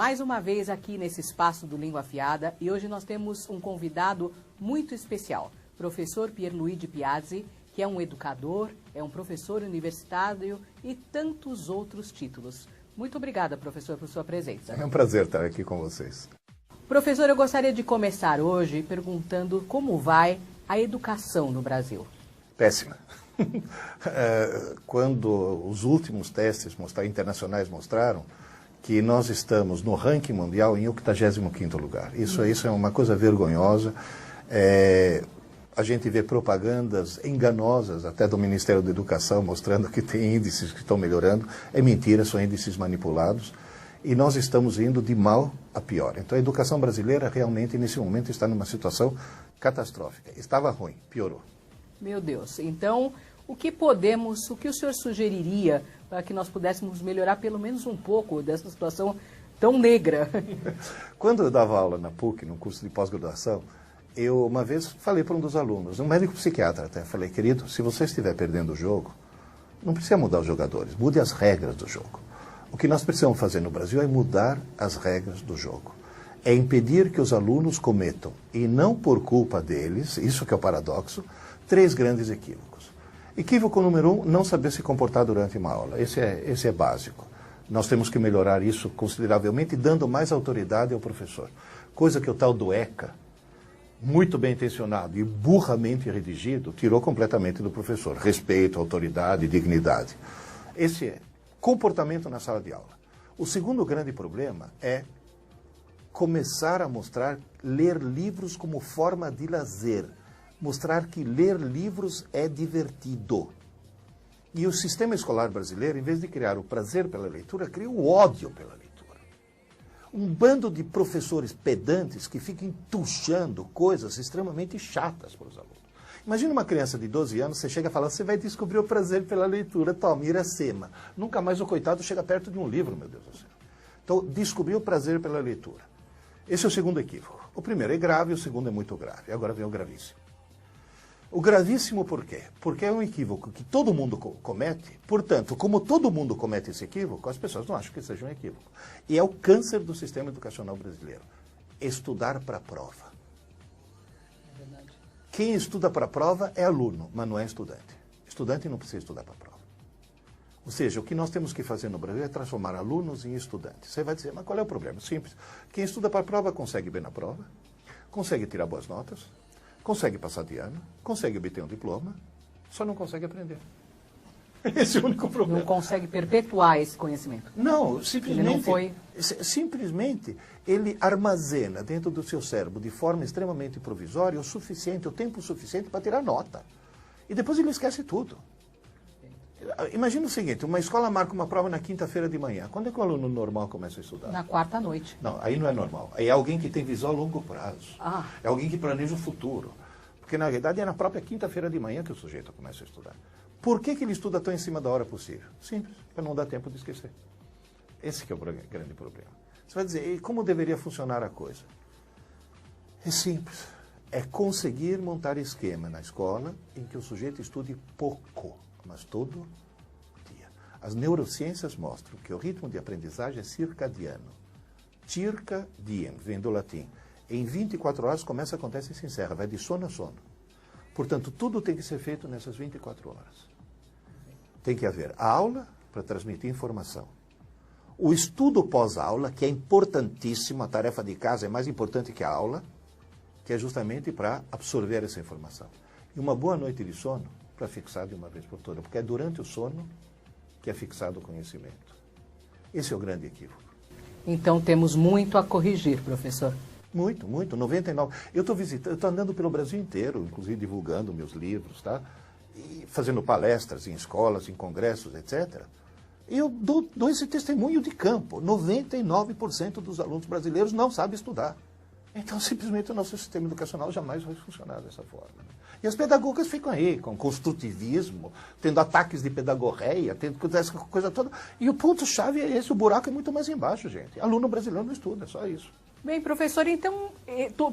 Mais uma vez aqui nesse espaço do Língua Afiada, e hoje nós temos um convidado muito especial, professor Pierluigi Piazzi, que é um educador, é um professor universitário e tantos outros títulos. Muito obrigada, professor, por sua presença. É um prazer estar aqui com vocês. Professor, eu gostaria de começar hoje perguntando como vai a educação no Brasil. Péssima. Quando os últimos testes internacionais mostraram que nós estamos no ranking mundial em 85º lugar. Isso é uma coisa vergonhosa. A gente vê propagandas enganosas até do Ministério da Educação mostrando que tem índices que estão melhorando. É mentira, são índices manipulados. E nós estamos indo de mal a pior. Então a educação brasileira realmente nesse momento está numa situação catastrófica. Estava ruim, piorou. Meu Deus. Então, o que o senhor sugeriria para que nós pudéssemos melhorar pelo menos um pouco dessa situação tão negra? Quando eu dava aula na PUC, no curso de pós-graduação, eu uma vez falei para um dos alunos, um médico psiquiatra até, falei, querido, se você estiver perdendo o jogo, não precisa mudar os jogadores, mude as regras do jogo. O que nós precisamos fazer no Brasil é mudar as regras do jogo. É impedir que os alunos cometam, e não por culpa deles, isso que é o paradoxo, 3 grandes equívocos. Equívoco número 1, não saber se comportar durante uma aula. Esse é básico. Nós temos que melhorar isso consideravelmente, dando mais autoridade ao professor. Coisa que o tal do ECA, muito bem intencionado e burramente redigido, tirou completamente do professor. Respeito, autoridade, dignidade. Esse é comportamento na sala de aula. O segundo grande problema é começar a ler livros como forma de lazer. Mostrar que ler livros é divertido. E o sistema escolar brasileiro, em vez de criar o prazer pela leitura, cria o ódio pela leitura. Um bando de professores pedantes que ficam entuchando coisas extremamente chatas para os alunos. Imagina uma criança de 12 anos, você chega e fala, você vai descobrir o prazer pela leitura, toma, Iracema. Nunca mais o coitado chega perto de um livro, meu Deus do céu. Então, descobrir o prazer pela leitura. Esse é o segundo equívoco. O primeiro é grave, o segundo é muito grave. Agora vem o gravíssimo. O gravíssimo por quê? Porque é um equívoco que todo mundo comete, portanto, como todo mundo comete esse equívoco, as pessoas não acham que seja um equívoco. E é o câncer do sistema educacional brasileiro. Estudar para a prova. Quem estuda para a prova é aluno, mas não é estudante. Estudante não precisa estudar para a prova. Ou seja, o que nós temos que fazer no Brasil é transformar alunos em estudantes. Você vai dizer, mas qual é o problema? Simples. Quem estuda para a prova consegue bem na prova, consegue tirar boas notas, consegue passar de ano, consegue obter um diploma, só não consegue aprender. Esse é o único problema. Não consegue perpetuar esse conhecimento. Não, simplesmente, ele não foi... simplesmente ele armazena dentro do seu cérebro de forma extremamente provisória o tempo suficiente para tirar nota. E depois ele esquece tudo. Imagina o seguinte, uma escola marca uma prova na quinta-feira de manhã. Quando é que o aluno normal começa a estudar? Na quarta noite. Não, aí não é normal. Aí é alguém que tem visão a longo prazo. Ah. É alguém que planeja o futuro. Porque, na verdade, é na própria quinta-feira de manhã que o sujeito começa a estudar. Por que ele estuda tão em cima da hora possível? Simples, para não dar tempo de esquecer. Esse que é o grande problema. Você vai dizer, e como deveria funcionar a coisa? É simples. É conseguir montar esquema na escola em que o sujeito estude pouco, mas todo dia. As neurociências mostram que o ritmo de aprendizagem é circadiano. Circa diem, vem do latim. Em 24 horas começa, acontece e se encerra, vai de sono a sono. Portanto, tudo tem que ser feito nessas 24 horas. Tem que haver a aula para transmitir informação. O estudo pós-aula, que é importantíssimo, a tarefa de casa é mais importante que a aula, que é justamente para absorver essa informação. E uma boa noite de sono para fixar de uma vez por todas, porque é durante o sono que é fixado o conhecimento. Esse é o grande equívoco. Então temos muito a corrigir, professor. Muito, 99. Eu estou andando pelo Brasil inteiro, inclusive divulgando meus livros, tá? E fazendo palestras em escolas, em congressos, etc. E eu dou esse testemunho de campo. 99% dos alunos brasileiros não sabem estudar. Então, simplesmente, o nosso sistema educacional jamais vai funcionar dessa forma. E as pedagogas ficam aí, com construtivismo, tendo ataques de pedagorreia, tendo essa coisa toda. E o ponto-chave é esse, o buraco é muito mais embaixo, gente. Aluno brasileiro não estuda, é só isso. Bem, professor, então,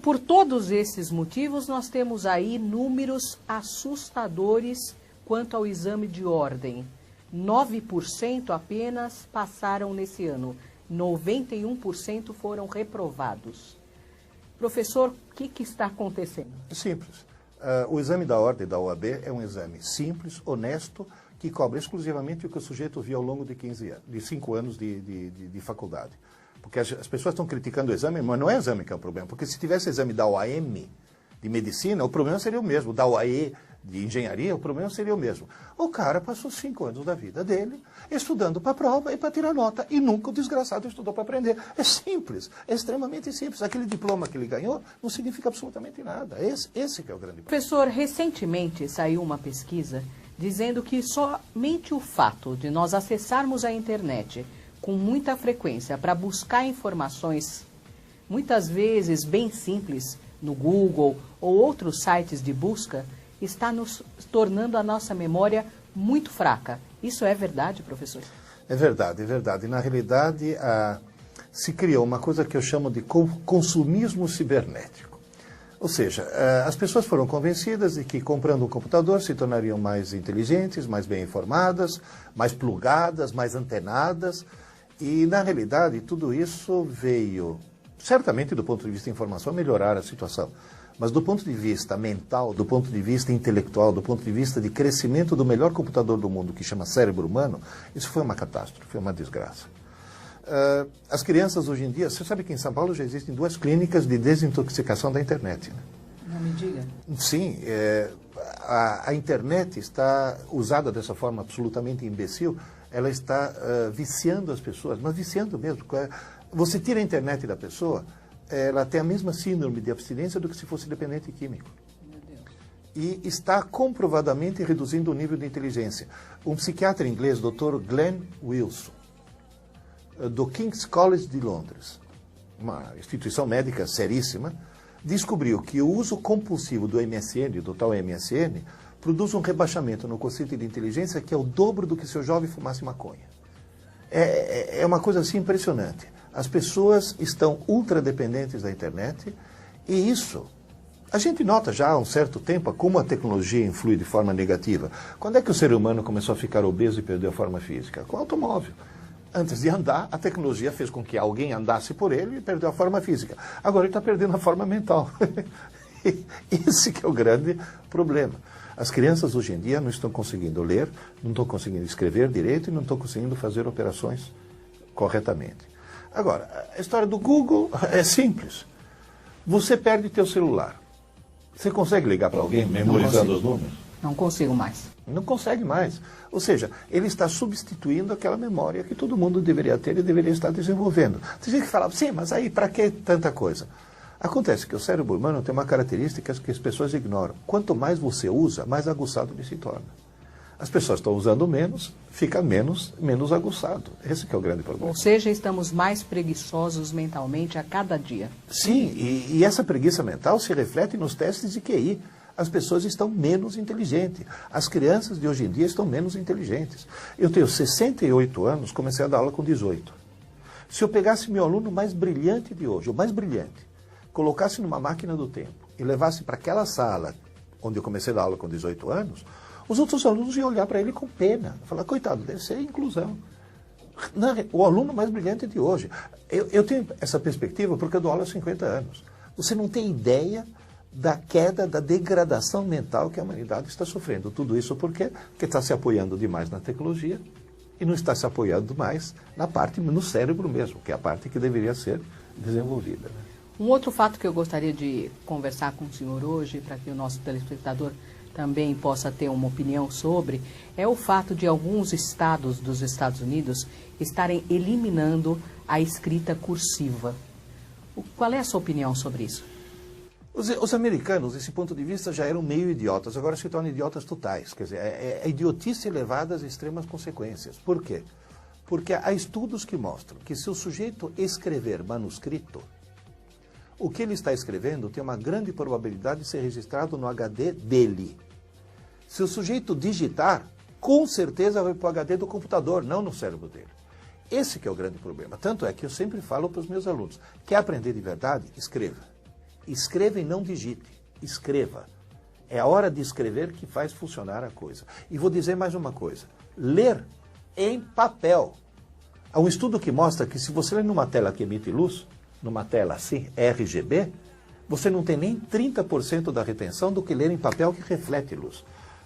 por todos esses motivos, nós temos aí números assustadores quanto ao exame de ordem. 9% apenas passaram nesse ano. 91% foram reprovados. Professor, o que está acontecendo? Simples. O exame da ordem da OAB é um exame simples, honesto, que cobra exclusivamente o que o sujeito viu ao longo de 5 anos de faculdade. Porque as pessoas estão criticando o exame, mas não é o exame que é o problema. Porque se tivesse exame da OAM de medicina, o problema seria o mesmo. Da OAE de engenharia, o problema seria o mesmo. O cara passou 5 anos da vida dele estudando para a prova e para tirar nota. E nunca o desgraçado estudou para aprender. É simples, é extremamente simples. Aquele diploma que ele ganhou não significa absolutamente nada. Esse que é o grande problema. Professor, recentemente saiu uma pesquisa dizendo que somente o fato de nós acessarmos a internet com muita frequência para buscar informações, muitas vezes bem simples, no Google ou outros sites de busca, está nos tornando a nossa memória muito fraca. Isso é verdade, professor? É verdade, é verdade. Na realidade, se criou uma coisa que eu chamo de consumismo cibernético. Ou seja, as pessoas foram convencidas de que comprando um computador se tornariam mais inteligentes, mais bem informadas, mais plugadas, mais antenadas. E, na realidade, tudo isso veio, certamente do ponto de vista de informação, melhorar a situação. Mas do ponto de vista mental, do ponto de vista intelectual, do ponto de vista de crescimento do melhor computador do mundo, que chama cérebro humano, isso foi uma catástrofe, foi uma desgraça. As crianças hoje em dia, você sabe que em São Paulo já existem 2 clínicas de desintoxicação da internet, né? Não me diga. Sim, a internet está usada dessa forma absolutamente imbecil, ela está viciando as pessoas, mas viciando mesmo. Você tira a internet da pessoa, ela tem a mesma síndrome de abstinência do que se fosse dependente químico. Meu Deus. E está comprovadamente reduzindo o nível de inteligência. Um psiquiatra inglês, Dr. Glenn Wilson, do King's College de Londres, uma instituição médica seríssima, descobriu que o uso compulsivo do MSN, do tal MSN, produz um rebaixamento no quociente de inteligência que é o dobro do que se o jovem fumasse maconha. É uma coisa assim impressionante. As pessoas estão ultradependentes da internet e isso, a gente nota já há um certo tempo como a tecnologia influi de forma negativa. Quando é que o ser humano começou a ficar obeso e perdeu a forma física? Com o automóvel. Antes de andar, a tecnologia fez com que alguém andasse por ele e perdeu a forma física. Agora ele está perdendo a forma mental. Esse que é o grande problema. As crianças hoje em dia não estão conseguindo ler, não estão conseguindo escrever direito e não estão conseguindo fazer operações corretamente. Agora, a história do Google é simples. Você perde teu celular. Você consegue ligar para alguém memorizando os números? Não consigo mais. Não consegue mais. Ou seja, ele está substituindo aquela memória que todo mundo deveria ter e deveria estar desenvolvendo. Tem gente que fala, sim, mas aí para que tanta coisa? Acontece que o cérebro humano tem uma característica que as pessoas ignoram. Quanto mais você usa, mais aguçado ele se torna. As pessoas estão usando menos, fica menos aguçado. Esse que é o grande problema. Ou seja, estamos mais preguiçosos mentalmente a cada dia. Sim, e essa preguiça mental se reflete nos testes de QI. As pessoas estão menos inteligentes. As crianças de hoje em dia estão menos inteligentes. Eu tenho 68 anos, comecei a dar aula com 18. Se eu pegasse meu aluno mais brilhante de hoje, o mais brilhante, colocasse numa máquina do tempo e levasse para aquela sala onde eu comecei a dar aula com 18 anos, os outros alunos iam olhar para ele com pena. Falar, coitado, deve ser inclusão. Não, o aluno mais brilhante de hoje. Eu tenho essa perspectiva porque eu dou aula há 50 anos. Você não tem ideia da queda, da degradação mental que a humanidade está sofrendo. Tudo isso por quê? Porque está se apoiando demais na tecnologia e não está se apoiando mais na parte, no cérebro mesmo, que é a parte que deveria ser desenvolvida. Né? Um outro fato que eu gostaria de conversar com o senhor hoje, para que o nosso telespectador também possa ter uma opinião sobre, é o fato de alguns estados dos Estados Unidos estarem eliminando a escrita cursiva. Qual é a sua opinião sobre isso? Os americanos, desse ponto de vista, já eram meio idiotas, agora se tornam idiotas totais. Quer dizer, é idiotice elevada às extremas consequências. Por quê? Porque há estudos que mostram que se o sujeito escrever manuscrito, o que ele está escrevendo tem uma grande probabilidade de ser registrado no HD dele. Se o sujeito digitar, com certeza vai para o HD do computador, não no cérebro dele. Esse que é o grande problema. Tanto é que eu sempre falo para os meus alunos, quer aprender de verdade? Escreva. Escreva e não digite. Escreva. É a hora de escrever que faz funcionar a coisa. E vou dizer mais uma coisa. Ler em papel. Há um estudo que mostra que se você lê numa tela que emite luz, numa tela assim, RGB, você não tem nem 30% da retenção do que ler em papel que reflete luz.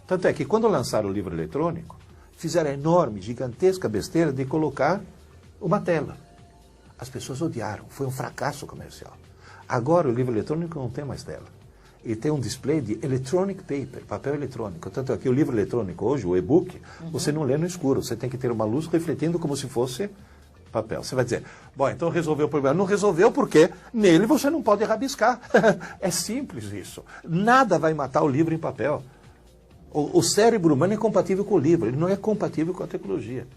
Tanto é que quando lançaram o livro eletrônico, fizeram a enorme, gigantesca besteira de colocar uma tela. As pessoas odiaram, foi um fracasso comercial. Agora o livro eletrônico não tem mais tela. Ele tem um display de electronic paper, papel eletrônico. Tanto é que o livro eletrônico hoje, o e-book, você não lê no escuro, você tem que ter uma luz refletindo como se fosse papel. Você vai dizer, bom, então resolveu o problema. Não resolveu porque nele você não pode rabiscar. É simples isso. Nada vai matar o livro em papel. O cérebro humano é compatível com o livro, ele não é compatível com a tecnologia.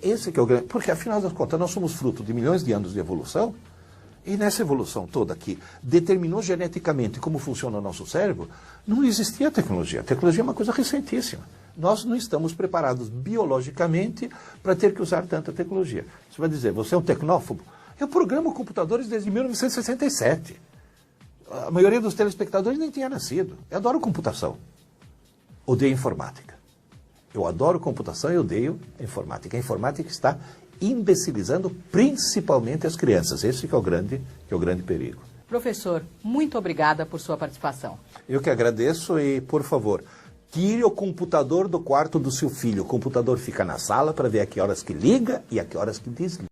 Esse que é o grande... Porque, afinal das contas, nós somos fruto de milhões de anos de evolução, e nessa evolução toda que determinou geneticamente como funciona o nosso cérebro, não existia tecnologia. A tecnologia é uma coisa recentíssima. Nós não estamos preparados biologicamente para ter que usar tanta tecnologia. Você vai dizer, você é um tecnófobo? Eu programo computadores desde 1967. A maioria dos telespectadores nem tinha nascido. Eu adoro computação. Odeio informática. Eu adoro computação e odeio informática. A informática está imbecilizando principalmente as crianças. Esse que é o grande perigo. Professor, muito obrigada por sua participação. Eu que agradeço e, por favor, tire o computador do quarto do seu filho. O computador fica na sala para ver a que horas que liga e a que horas que desliga.